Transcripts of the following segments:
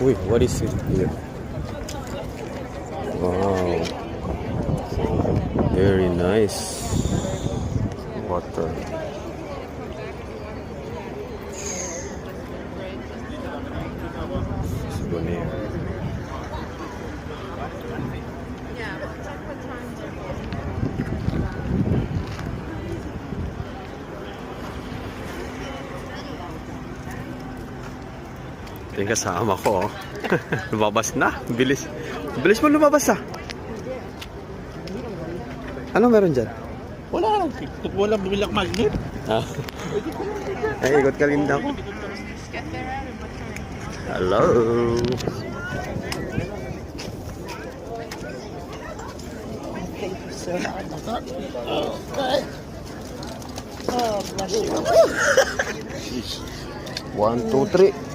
Wait, what is it here? Wow. Very nice. Water. Souvenir. Ito yung kasama ko. Lumabas na. Bilis. Bilis mo lumabas ah. Ano meron dyan? Wala. Wala bilang magnet. Ah. Ay, ikot ka rin ako. Hello. Oh, bless you. 1, 2, 3.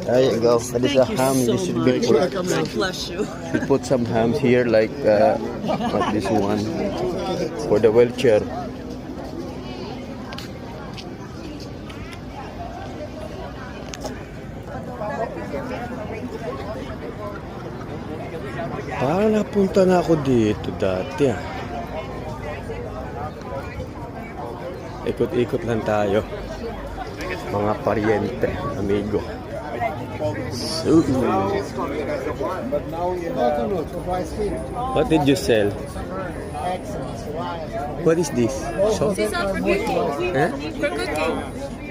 There you go. That is a ham. This should be put. Bless you. Should put some hams here, like this one for the wheelchair. Parang napunta na ako dito dati ah. Ikot-ikot lang tayo. Mga paryente, amigo. So, what did you sell? What is this? So, This is all for cooking. eh? For cooking.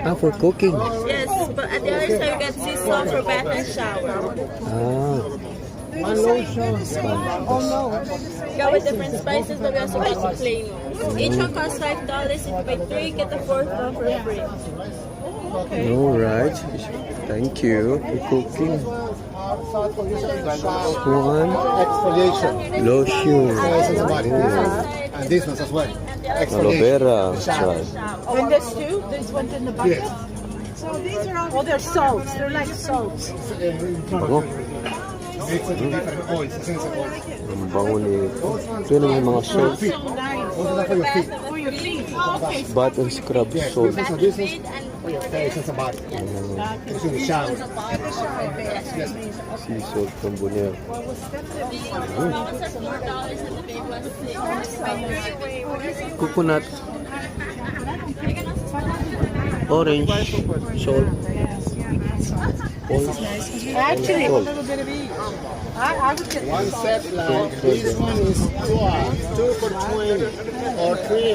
Ah, for cooking. Yes, but at the other side we got sea salt for bath and shower. Ah. Got with different spices, but we also got the plain ones. Each one costs $5. If you buy 3, get the 4th one for free. Alright. Thank you for cooking. One. Exfoliation. Lotion. Essence of body. And this one as well. Aloe vera. That's right. And this too? This one's in the bucket? Yes. So these are all... Oh, they're soaps. They're like soaps. Bango. Mixed with different oils, essential oils. Ang bango nito. Ito naman mga salt. Those are for your feet. For your feet. Okay. Bath and scrub salt. This is for your essence of body. This is the shower. Sea salt from Bonaire. Coconut. Orange. Salt. Actually, Salt. I would get One set like this one is 2 for 20 or 3